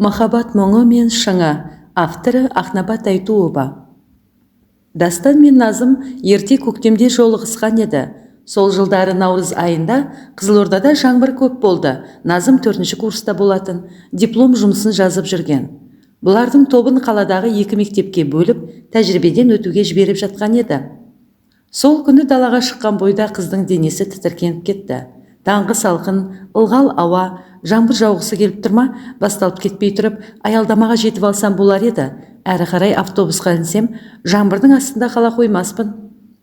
Махаббат мұңы мен шыңы. Авторы Ақнабат Айтуова. Дастан мен Назым ерте көктемде жолығысқан еді. Сол жылдары наурыз айында Қызылордада жаңбыр көп болды. Назым 4-ші курста болатын, диплом жұмысын жазып жүрген. Бұлардың тобын қаладағы 2 мектепке бөліп, тәжірибеден өтуге жіберіп жатқан еді. Сол күні далаға шыққан бойда қыздың денесі тітіркеніп кетті. Таңғы салқын, ылғал ауа, жаңбыр жауғысы келіп тұрма, басталып кетпей тұрып, аялдамаға жетіп алсам болар еді. Әрі қарай автобусқа інсем, жаңбырдың астында қала қоймаспын.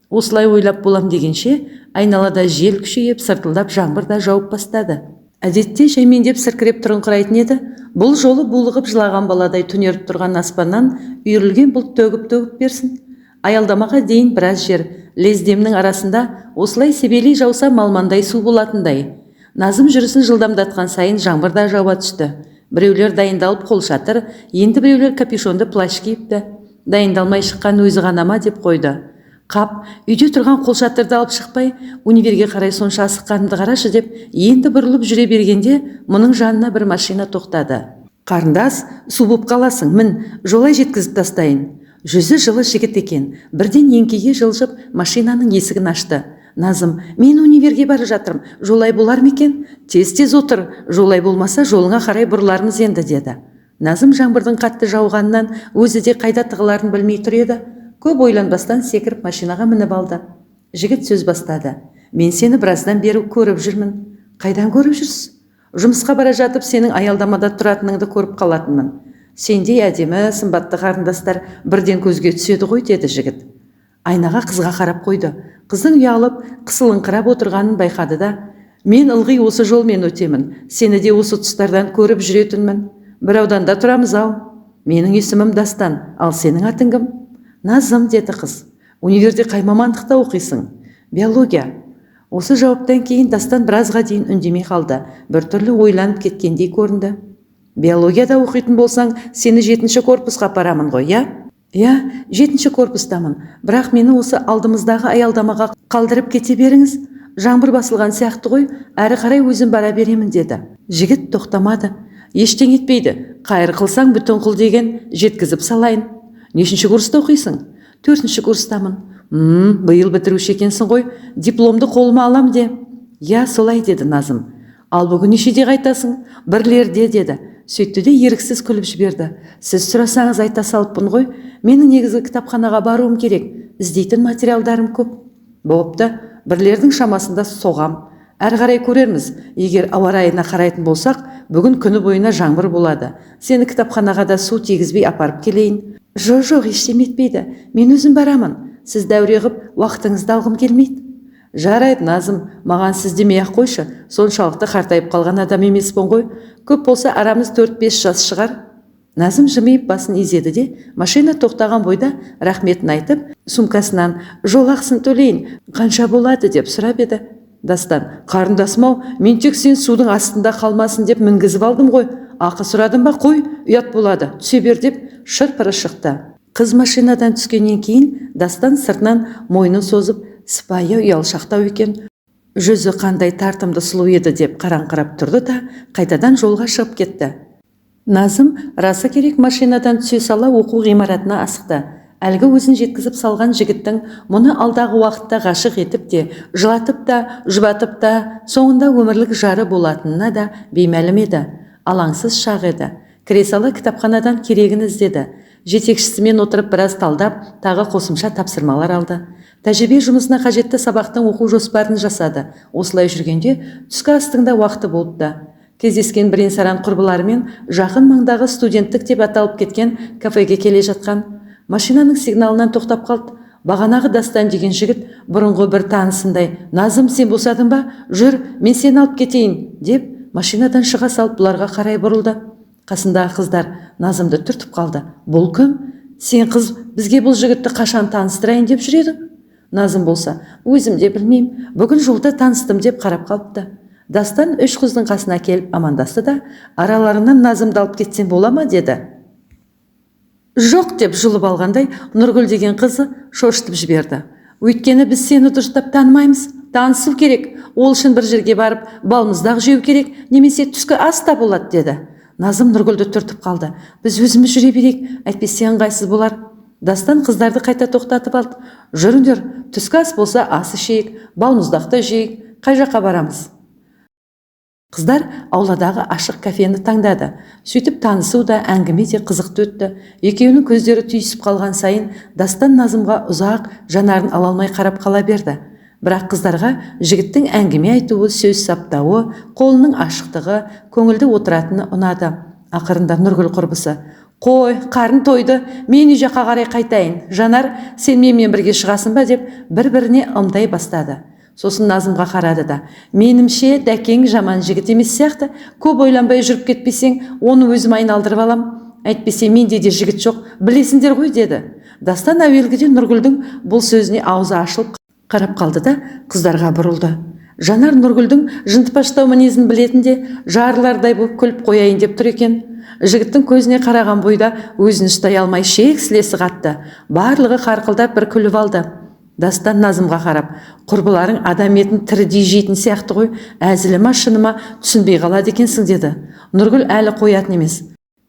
Осылай ойлап болам дегенше, айналада жел күшейіп, сыртылдап жаңбыр да жауып бастады. Әдетте жаймендеп сіркіреп тұрыңқырайтын еді. Бұл жолы булығып жылаған баладай түнеріп тұрған аспаннан үйірілген бұлт төгіп берсін. Аялдамаға дейін біраз жер лездемнің арасында осылай себелей жауса малмандай су болатындай. Назым жүрісін жылдамдатқан сайын жаңбыр да жауа түсті. Біреулер дайындалып қолшатыр, енді біреулер капюшонды плащ киіпті. Дайындалмай шыққан өзі ғана ма деп қойды. Қап, үйде тұрған қолшатырды алып шықпай, универге қарай сонша асыққанымды қарашы деп, енді бұрылып жүре бергенде, мұның жанына бір машина тоқтады. Қарындас, су боп қаласың, мін, жолай жеткізіп тастайын. Жүзі жылы жігіт екен. Бірден еңкейе жылжып, машинаның есігін ашты. Назым, мен универге бара жатырмын, жолай болар ма екен? Тез отыр, жолай болмаса жолыңа қарай бұрылармыз енді, деді. Назым жаңбырдың қатты жауғанынан өзі де қайда тығыларын білмей тұр еді. Көп ойланбастан секіріп машинаға мініп алды. Жігіт сөз бастады. Мен сені біраздан бері көріп жүрмін. Қайдан көріп жүрсіз? Жұмысқа бара жатып сенің аялдамада тұратыныңды көріп қалатынмын. Сендей әдемі, сымбатты қарындастар бірден көзге түседі ғой, деді жігіт. Айнаға қызға қарап қойды. Қыздың ұялып, қысылыңқырап отырғанын байқады да, мен ылғи осы жолмен өтемін. Сені де осы тұстардан көріп жүретінмін. Бір ауданда тұрамыз ау. Менің есімім Дастан, ал сенің атың кім? Назым, деді қыз. Универде қай мамандықта оқисың? Биология. Осы жауаптан кейін Дастан біразға дейін үндемей қалды. Біртүрлі ойланып кеткендей көрінді. Биологияда оқитын болсаң, сені 7-ші корпусқа апарамын ғой, я? Я, 7-ші корпустамын. Бірақ мені осы алдымыздағы аялдамаға қалдырып кете беріңіз. Жаңбыр басылған сияқты ғой, әрі қарай өзім бара беремін, деді. Жігіт тоқтамады. Ештең етпейді. Қайыр қылсаң бүтін қыл деген, жеткізіп салайын. Нешінші курста оқисың? 4-ші курстамын. Биыл бітіруші екенсің ғой, дипломды қолыма алам де. Я, солай, деді Назым. Ал бүгін нешеде қайтасың? Бірлерде, деді. Сөйтті де еріксіз күліп жіберді. Сіз сұрасаңыз айта салыппын ғой, менің негізгі кітапханаға баруым керек. Іздейтін материалдарым көп. Болыпты, бірлердің шамасында соғам. Әрі қарай көрерміз. Егер ауа райына қарайтын болсақ, бүгін күні бойына жаңбыр болады. Сені кітапханаға да су тигізбей апарып келейін. Жоқ, ештеме етпейді. Мен өзім барамын. Сіз дәуре ғып, уақытыңызды алғым келмейді. Жарайды, Назым, маған сіз демей-ақ қойшы. Соншалықты қартайып қалған адам емеспін ғой. Көп болса арамыз 4-5 жас шығар. Назым жымиып басын изеді де, машина тоқтаған бойда рахметін айтып, сумкасынан жолақысын төлейін, қанша болады деп сұрап еді. Дастан, қарындасым-ау, мен тек сен судың астында қалмасын деп мінгізіп алдым ғой. Ақы сұрадым ба, қой, ұят болады, түсе бер деп шырпыры шықты. Қыз машинадан түскеннен кейін Дастан сыртынан мойнын созып, сыпайы ұялшақтау екен. Жүзі қандай тартымды сұлу еді деп қараңқырап тұрды да, қайтадан жолға шығып кетті. Назым расы керек машинадан түсе сала оқу ғимаратына асықты. Әлгі өзін жеткізіп салған жігіттің мұны алдағы уақытта ғашық етіп те, жылатып та, жұбатып та, соңында өмірлік жары болатынына да беймәлім еді. Алаңсыз шақ еді. Кіре сала кітапханадан керегін іздеді. Жетекшісімен отырып біраз талдап, тағы қосымша тапсырмалар алды. Тәжірибе жұмысына қажетті сабақтың оқу жоспарын жасады. Осылай жүргенде түскі астың да уақыты болыпты. Кездескен бірен-саран құрбыларымен жақын маңдағы студенттік деп аталып кеткен кафеге келе жатқан. Машинаның сигналынан тоқтап қалды. Бағанағы Дастан деген жігіт бұрынғы бір танысындай, Назым, сен босадың ба? Жүр, мен сені алып кетейін, деп машинадан шыға салып бұларға қарай бұрылды. Қасындағы қыздар Назымды түртіп қалды. Бұл кім? Сен қыз, бізге бұл жігітті қашан таныстырайын деп жүредің? Назым болса, өзім де білмеймін, бүгін жолда таныстым деп қарап қалыпты. Дастан 3 қыздың қасына келіп амандасты да, араларынан Назымды алып кетсен бола ма, деді. Жоқ, деп жұлып алғандай, Нұргүл деген қызы шошытып жіберді. Өйткені біз сені дұрыстап танымаймыз, танысу керек, ол үшін бір жерге барып балмұздақ жеу керек, немесе түскі ас та болады, деді. Назым Нұргүлді түртіп қалды. Біз өзіміз жүре берейік, әйтпесе ыңғайсыз болар. Дастан қыздарды қайта тоқтатып алды. Жүріңдер, түскі ас болса ас ішейік, балмұздақты жейік, қай жаққа барамыз? Қыздар ауладағы ашық кафені таңдады. Сөйтіп танысу да, әңгіме де қызықты өтті. Екеуінің көздері түйісіп қалған сайын Дастан Назымға ұзақ жанарын ала алмай қарап қала берді. Бірақ қыздарға жігіттің әңгіме айтуы, сөз саптауы, қолының ашықтығы, көңілді отыратыны ұнады. Ақырында Нұргүл құрбысы: «Қой, қарын тойды, мен үй жаққа қарай қайтайын. Жанар, сен менімен бірге шығасың ба?» деп бір-біріне ымдай бастады. Сосын Назымға қарады да: «Менімше дәкең жаман жігіт емес сияқты, көп ойланбай жүріп кетпесең, оны өзім айналдырып алам. Әйтпесе менде де жігіт жоқ, білесіңдер ғой», деді. Дастан әуелгіде Нұргүлдің бұл сөзіне аузы ашылып қарап қалды да қыздарға бұрылды. Жанар Нұргүлдің жынтпаштау мінезін білетін де жарылардай болып күліп қояйын деп тұр екен. Жігіттің көзіне қараған бойда өзін ұстай алмай шек сілесі қатты. Барлығы қарқылдап бір күліп алды. Дастан Назымға қарап: «Құрбыларың адам етін тірідей жейтін сияқты ғой, әзілі ма шыны ма түсінбей қалады екенсің», деді. Нұргүл әлі қоятын емес.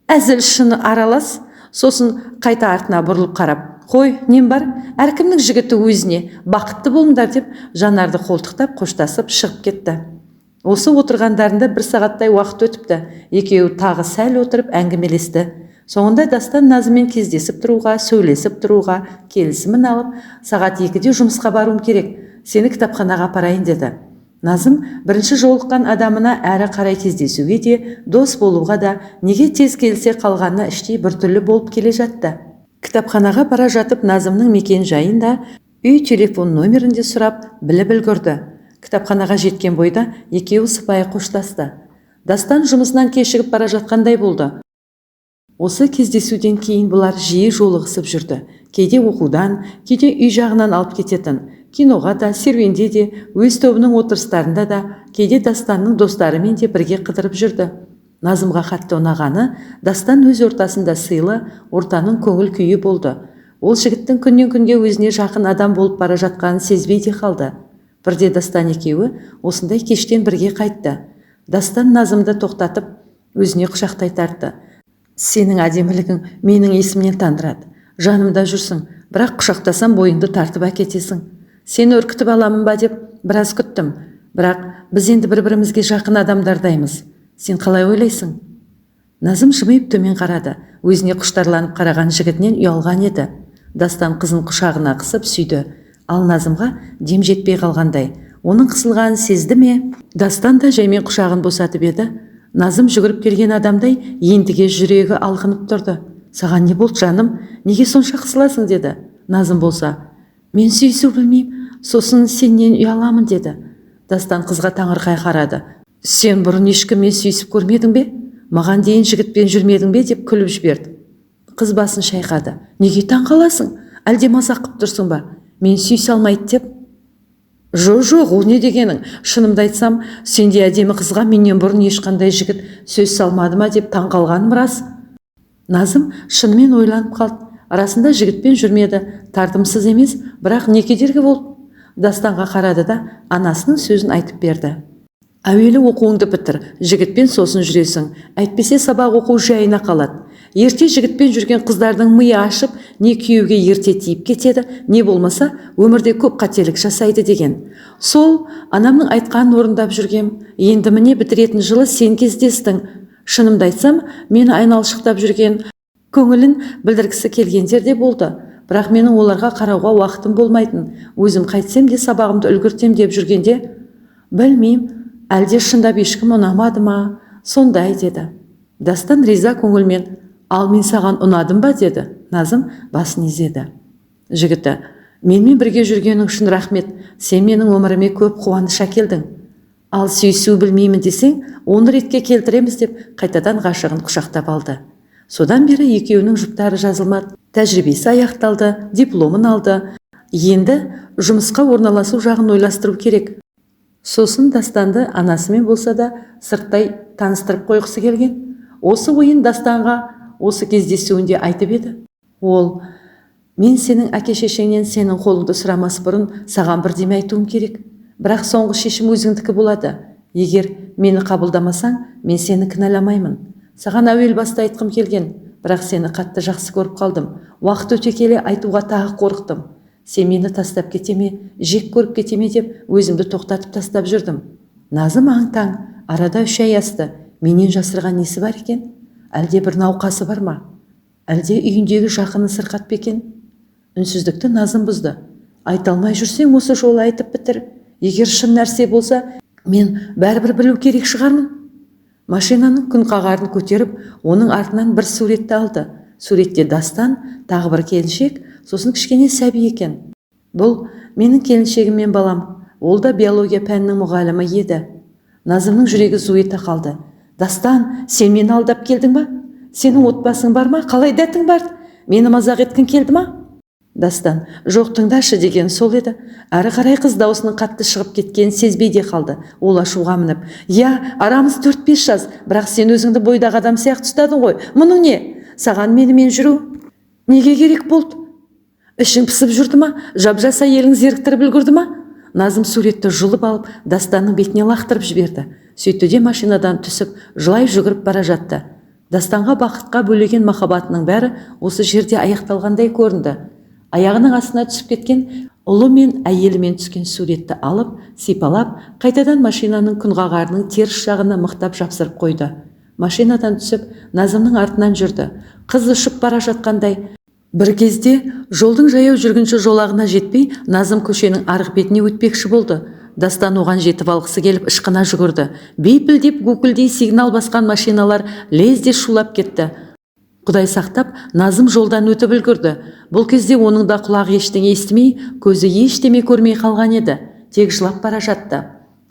«Әзіл шыны аралас». Сосын қайта артына бұрылып қарап: «Қой, нем бар? Әркімнің жігіті өзіне, бақытты болыңдар», деп Жанарды қолтықтап қоштасып шығып кетті. Осы отырғандарында бір сағаттай уақыт өтіпті. Екеуі тағы сәл отырып әңгімелесті. Соңында Дастан Назыммен кездесіп тұруға, сөйлесіп тұруға келісімін алып, сағат 2-де жұмысқа баруым керек, сені кітапханаға апарайын деді. Назым бірінші жолыққан адамына әрі қарай кездесуге де, дос болуға да, неге тез келсе қалғанына іштей біртүрлі болып келе жатты. Кітапханаға бара жатып Назымның мекен жайында, үй телефон номерінде сұрап, біліп үлгірді. Кітапханаға жеткен бойда екеуі сыпайы қоштасты. Дастан жұмысынан кешігіп бара жатқандай болды. Осы кездесуден кейін бұлар жиі жолығысып жүрді. Кейде оқудан, кейде үй жағынан алып кететін. Киноға да, серуенде де, өз тобының отырыстарында да, кейде Дастанның достарымен де бірге қыдырып жүрді. Назымға қатты ұнағаны, Дастан өз ортасында сыйлы, ортаның көңіл күйі болды. Ол жігіттің күннен күнге өзіне жақын адам болып бара жатқанын сезбей де қалды. Бірде Дастан екеуі осындай кештен бірге қайтты. Дастан Назымды тоқтатып, өзіне құшақтай тартты. «Сенің әдемілігің менің есімнен тандырады. Жанымда жүрсің, бірақ құшақтасам бойыңды тартып әкетесің. Сені үркітіп аламын ба деп біраз күттім, бірақ біз енді бір-бірімізге жақын адамдардаймыз. Сен қалай ойлайсың?» Назым жымиып төмен қарады. Өзіне құштарланып қараған жігітінен ұялған еді. Дастан қызын құшағына қысып сүйді. Ал Назымға дем жетпей қалғандай. Оның қысылғанын сезді ме? Дастан да жаймен құшағын босатып еді. Назым жүгіріп келген адамдай ендіге жүрегі алқынып тұрды. «Саған не болды жаным? Неге сонша қысыласың?» деді. Назым болса: «Мен сүйісу білмеймін, сосын сенен ұяламын», деді. Дастан қызға таңырқай қарады. «Сен бұрын ешкіммен сүйісіп көрмедің бе? Маған дейін жігітпен жүрмедің бе?» деп күліп жіберді. Қыз басын шайқады. «Неге таң қаласың? Әлде мазақ қып тұрсың ба? Мен сүйісе алмайды деп?» «Жоқ, ол не дегенің? Шынымды айтсам, сендей әдемі қызға менен бұрын ешқандай жігіт сөз салмады ма деп таң қалғаным рас». Назым шынымен ойланып қалды. Арасында жігітпен жүрмеді, тартымсыз емес, бірақ не кедергі болды? Дастанға қарады да анасының сөзін айтып берді. «Әуелі оқуыңды бітір, жігітпен сосын жүресің, әйтпесе сабақ оқу жайына қалады. Ерте жігітпен жүрген қыздардың миы ашып, не күйеуге ерте тиіп кетеді, не болмаса өмірде көп қателік жасайды» деген. Сол анамның айтқанын орындап жүргем. Енді міне бітіретін жылы сен кездестің. Шынымды айтсам, мені айналшықтап жүрген, көңілін білдіргісі келгендер де болды. Бірақ менің оларға қарауға уақытым болмайтын. Өзім қайтсем де сабағымды үлгіртем деп жүргенде, білмеймін, әлде шындап ешкім ұнамады ма? Сондай, деді. Дастан риза көңілмен: «Ал мен саған ұнадым ба?» деді. Назым басын изеді. Жігіті: «Менімен бірге жүргенің үшін рахмет. Сен менің өміріме көп қуаныш әкелдің. Ал сүйісу білмеймін десең, оны ретке келтіреміз», деп қайтадан ғашығын құшақтап алды. Содан бері екеуінің жұптары жазылмады. Тәжірибесі аяқталды, дипломын алды. Енді жұмысқа орналасу жағын ойластыру керек. Сосын Дастанды анасымен болса да сырттай таныстырып қойғысы келген. Осы ойын Дастанға осы кездесуінде айтып еді. Ол: «Мен сенің әке-шешеңнен сенің қолыңды сұрамас бұрын саған бірдеме айтуым керек. Бірақ соңғы шешім өзіңдікі болады. Егер мені қабылдамасаң, мен сені кінәламаймын. Саған әуел баста айтқым келген, бірақ сені қатты жақсы көріп қалдым. Уақыт өте келе айтуға тағы қорықтым. Сен мені тастап кете ме, жек көріп кете ме деп өзімді тоқтатып тастап жүрдім. Назым аң-таң, арада 3 ай асты. Менен жасырған несі бар екен? Әлде бір науқасы бар ма? Әлде үйіндегі жақыны сырқат па екен? Үнсіздікті Назым бұзды. Айта алмай жүрсең осы жолы айтып бітір. Егер шын нәрсе болса, мен бәрібір білу керек шығармын. Машинаның күн қағарын көтеріп, оның артынан бір суретті алды. Суретте Дастан, тағы бір келіншек, сосын кішкене сәби екен. Бұл менің келіншегім мен балам. Ол да биология пәнінің мұғалімі еді. Назымның жүрегі зу ете қалды. Дастан, сен мені алдап келдің ба? Сенің отбасың бар ма? Қалай дәтің бар? Мені мазақ еткің келді ма? Дастан, жоқ, тыңдашы деген сол еді. Әрі қарай қыз даусының қатты шығып кеткенін сезбей де қалды. Ол ашуға мініп, «Я, арамыз 4-5 жас, бірақ сен өзіңді бойдағы адам сияқты ұстадың ғой. Мұның не? Саған менімен жүру неге керек болды? Ішің пысып жүрді ма? Жап-жас әйелің зеріктіріп үлгірді ма?» Назым суретті жұлып алып, Дастанның бетіне лақтырып жіберді. Сөйтті де машинадан түсіп, жылай жүгіріп бара жатты. Дастанға бақытқа бөлеген махаббатының бәрі осы жерде аяқталғандай көрінді. Аяғының астына түсіп кеткен ұлы мен әйелімен түскен суретті алып, сипалап, қайтадан машинаның күнқағарының теріс жағына мықтап жапсырып қойды. Машинадан түсіп, Назымның артынан жүрді. Қыз ұшып бара жатқандай. Бір кезде жолдың жаяу жүргінші жолағына жетпей, Назым көшенің арғы бетіне өтпекші болды. Дастан оған жетіп алғысы келіп ышқына жүгірді. Бейпілдеп гүкілдей сигнал басқан машиналар лезде шулап кетті. Құдай сақтап, Назым жолдан өтіп үлгірді. Бұл кезде оның да құлағы ештеңе естімей, көзі ештеме көрмей қалған еді. Тек жылап бара жатты.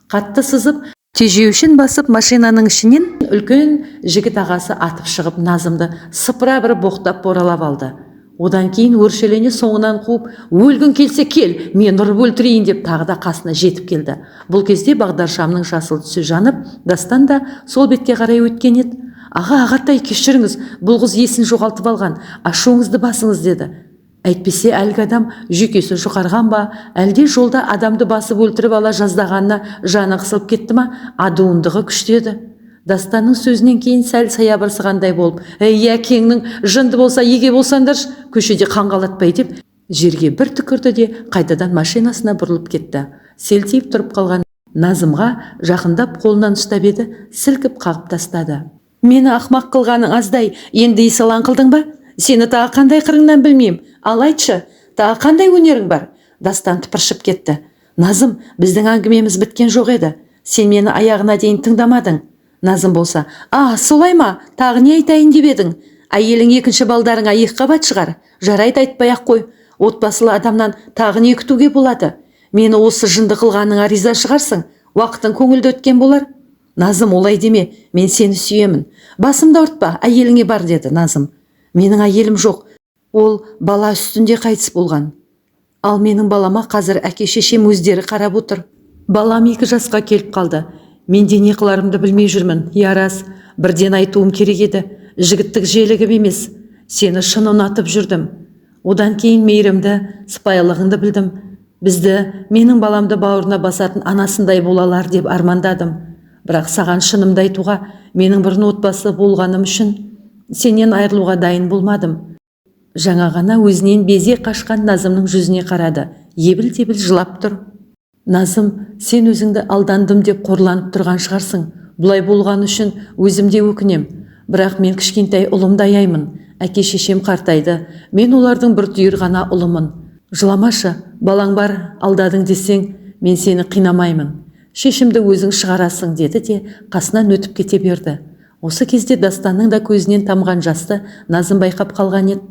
Қатты сызып, тежеуішін басып, машинаның ішінен үлкен жігіт ағасы атып шығып, Назымды сыпыра бір боқтап боралап алды. Одан кейін өршелене соңынан қуып, «Өлгің келсе кел, мен ұрып өлтірейін» деп тағы да қасына жетіп келді. Бұл кезде бағдаршамның жасыл түсі жанып, Дастан да сол бетке қарай өткен еді. «Аға, ағатай, кешіріңіз, бұл қыз есін жоғалтып алған, ашуыңызды басыңыз» деді. Әйтпесе әлгі адам жүйкесі жұқарған ба, әлде жолда адамды басып өлтіріп ала жаздағанына жаны қысылып кетті ма, адуындығы күшті еді. Дастанның сөзінен кейін сәл саябырсығандай болып, «Ей, әкеңнің жынды болса, еге болсаңдаршы, көшеде қанғалатпай» деп жерге бір түкірді де қайтадан машинасына бұрылып кетті. Селтиіп тұрып қалған Назымға жақындап қолынан ұстап еді, сілкіп қағып тастады. «Мені ақмақ қылғаның аздай, енді исалаң қылдың ба? Сені тағы қандай қырыңнан білмеймін. Ал айтшы, тағы қандай өнерің бар?» Дастан тыпыршып кетті. «Назым, біздің әңгімеміз біткен жоқ еді. Сен мені аяғына дейін тыңдамадың». Назым болса, солай ма? Тағы не айтайын деп едің? Әйелің екінші балдарыңа екіқабат шығар. Жарайды, айтпай-ақ қой. Отбасылы адамнан тағы не күтуге болады? Мені осы жынды қылғаныңа риза шығарсың. Уақытың көңілді өткен болар». «Назым, олай деме, мен сені сүйемін. Басымды ауыртпа, әйеліңе бар» деді Назым. «Менің әйелім жоқ. Ол бала үстінде қайтыс болған. Ал менің балама қазір әке-шешем өздері қарап отыр. Балам 2 жасқа келіп қалды. Менде не қыларымды білмей жүрмін. Ярас, бірден айтуым керек еді. Жігіттік желігім емес. Сені шын ұнатып жүрдім. Одан кейін мейірімді, сыпайылығыңды білдім. Бізді, менің баламды бауырына басатын анасындай болалар деп армандадым. Бірақ саған шынымды айтуға, менің бұрын отбасы болғаным үшін сенен айырылуға дайын болмадым». Жаңа ғана өзінен безе қашқан Назымның жүзіне қарады. Ебіл-дебіл жылап тұр. «Назым, сен өзіңді алдандым деп қорланып тұрған шығарсың. Бұлай болған үшін өзімде өкінем. Бірақ мен кішкентай ұлымды аяймын. Әке-шешем қартайды. Мен олардың бір түйір ғана ұлымын. Жыламашы, балаң бар, алдадың десең, мен сені қинамаймын. Шешімді өзің шығарасың» деді де қасынан өтіп кете берді. Осы кезде Дастанның да көзінен тамған жасты Назым байқап қалған еді.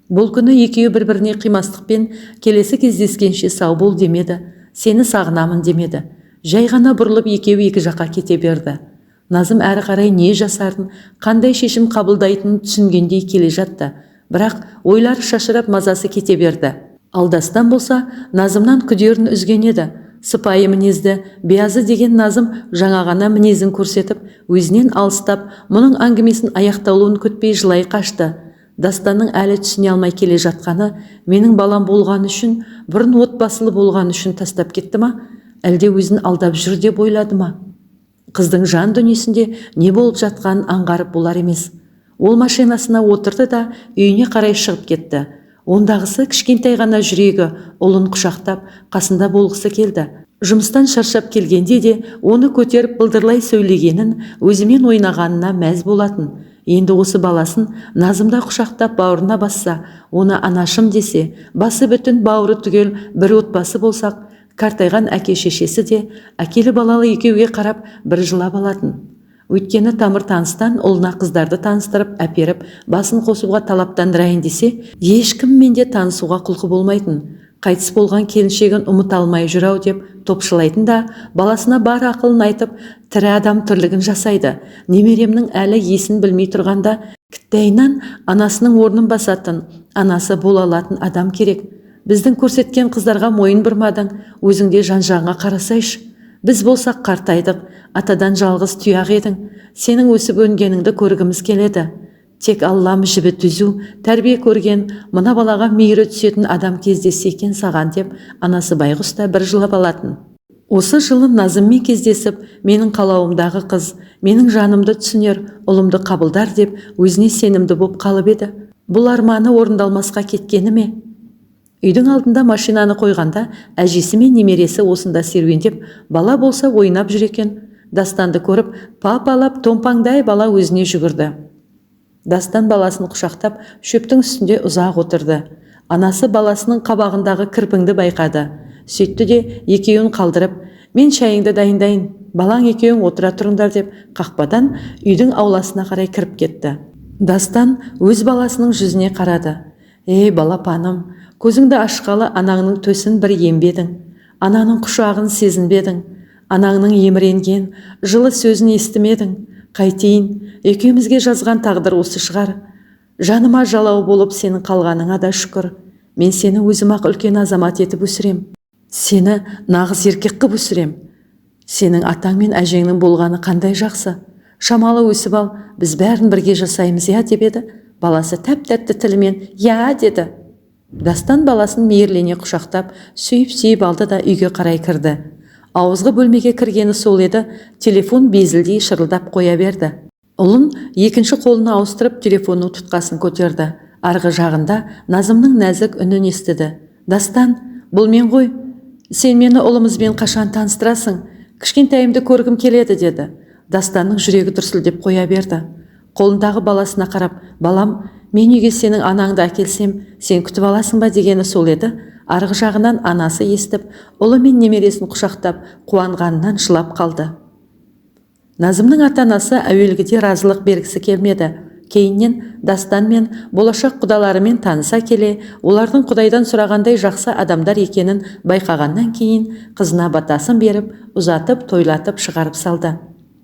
Бұл күні екеуі бір-біріне қимастықпен келесі кездескенше сау бол демеді. Сені сағынамын демеді. Жай ғана бұрылып екеуі екі жаққа кете берді. Назым әрі қарай не жасарын, қандай шешім қабылдайтынын түсінгендей келе жатты. Бірақ ойлары шашырап мазасы кете берді. Ал Дастан болса Назымнан күдерін үзген еді. Сыпайы мінезді, биязы деген Назым жаңа ғана мінезін көрсетіп, өзінен алыстап, мұның әңгімесін аяқталуын күтпей жылай қашты. Дастанның әлі түсіне алмай келе жатқаны, менің балам болған үшін, бұрын отбасылы болған үшін тастап кетті ма, әлде өзін алдап жүр деп ойлады ма? Қыздың жан дүниесінде не болып жатқанын аңғарып болар емес. Ол машинасына отырды да үйіне қарай шығып кетті. Ондағысы кішкентай ғана жүрегі ұлын құшақтап қасында болғысы келді. Жұмыстан шаршап келгенде де оны көтеріп былдырлай сөйлегенін, өзімен ойнағанына мәз болатын. Енді осы баласын Назымда құшақтап бауырына басса, оны анашым десе, басы бүтін бауыры түгел бір отбасы болсақ, қартайған әке-шешесі де әкелі балалы екеуге қарап бір жылап алатын. Өйткені тамыр таныстан ұлына қыздарды таныстырып әперіп, басын қосуға талаптандырайын десе, ешкіммен де танысуға құлқы болмайтын. Қайтыс болған келіншегін ұмыта алмай жүрау деп топшылайтын да, баласына бар ақылын айтып, тірі адам тірлігін жасайды. Немеремнің әлі есін білмей тұрғанда, кіттайынан анасының орнын басатын, анасы бола алатын адам керек. Біздің көрсеткен қыздарға мойын бұрмадың, өзіңде жан-жағыңа қарасайшы. Біз болсақ қартайдық, атадан жалғыз тұяқ едің. Сенің өсіп өнгеніңді көргіміз келеді. Тек Аллам жібі түзу, тәрбие көрген, мына балаға мейірі түсетін адам кездессе екен саған деп, анасы байғұс та бір жылап алатын. Осы жылы Назыммен кездесіп, менің қалауымдағы қыз, менің жанымды түсінер, ұлымды қабылдар деп, өзіне сенімді боп қалып еді. Бұл арманы орындалмасқа кеткені ме? Үйдің алдында машинаны қойғанда, әжесі мен немересі осында серуендеп, бала болса ойнап жүр екен. Дастанды көріп, папалап, томпаңдай бала өзіне жүгірді. Дастан баласын құшақтап, шөптің үстінде ұзақ отырды. Анасы баласының қабағындағы кірпіңді байқады. Сөйтті де екеуін қалдырып, мен шайыңды дайындайын, балаң екеуің отыра тұрыңдар деп, қақпадан үйдің ауласына қарай кіріп кетті. Дастан өз баласының жүзіне қарады. Ей балапаным, көзіңді ашқалы анаңның төсін бір ембедің, ананың құшағын сезінбедің, анаңның еміренген, жылы сөзін естімедің. Қайтейін, екеумізге жазған тағдыр осы шығар. Жаныма жалау болып сенің қалғаныңа да шүкір. Мен сені өзім-ақ үлкен азамат етіп өсірем. Сені нағыз еркек қып өсірем. Сенің атаң мен әжеңнің болғаны қандай жақсы. Шамалы өсіп ал, біз бәрін бірге жасаймыз я деп еді. Баласы тәп-тәтті тілімен я деді. Дастан баласын мейірлене құшақтап, сүйіп алды да үйге қарай кірді. Ауызғы бөлмеге кіргені сол еді, телефон безілдей шырылдап қоя берді. Ұлын екінші қолына ауыстырып телефонның тұтқасын көтерді. Арғы жағында Назымның нәзік үнін естіді. Дастан, бұл мен ғой. Сен мені ұлымызбен қашан таныстырасың? Кішкентайымды көргім келеді деді. Дастанның жүрегі дүрсілдеп қоя берді. Қолындағы баласына қарап, балам, мен үйге сенің анаңды әкелсем, сен күтіп аласың ба дегені сол еді. Арғы жағынан анасы естіп, ұлы мен немересін құшақтап, қуанғанынан жылап қалды. Назымның ата-анасы әуелгіде разылық бергісі келмеді. Кейіннен Дастан мен болашақ құдаларымен таныса келе, олардың Құдайдан сұрағандай жақсы адамдар екенін байқағаннан кейін қызына батасын беріп, ұзатып, тойлатып шығарып салды.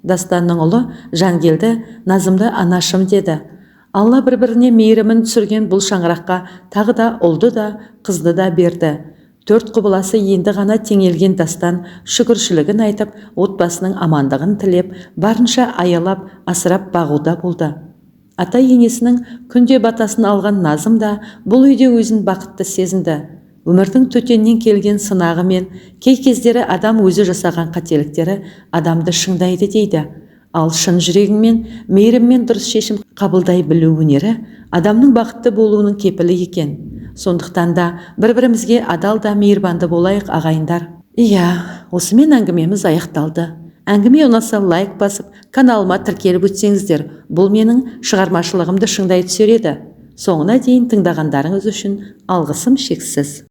Дастанның ұлы Жангелді Назымды анашым деді. Алла бір-біріне мейірімін түсірген бұл шаңыраққа тағы да ұлды да, қызды да берді. 4 құбыласы енді ғана теңелген Дастан шүкіршілігін айтып, отбасының амандығын тілеп, барынша аялап, асырап бағуда болды. Ата-енесінің күнде батасын алған Назым да бұл үйде өзін бақытты сезінді. Өмірдің төтеннен келген сынағы мен кей кездері адам өзі жасаған қателіктері адамды шыңдайды дейді. Ал шын жүрегіңмен, мейіріммен дұрыс шешім қабылдай білу өнері адамның бақытты болуының кепілі екен. Сондықтан да бір-бірімізге адал да мейірбанды болайық ағайындар. Иә, осымен әңгімеміз аяқталды. Әңгіме ұнаса лайк басып, каналыма тіркеліп өтсеңіздер, бұл менің шығармашылығымды шыңдай түсер еді. Соңына дейін тыңдағандарыңыз үшін алғысым шексіз.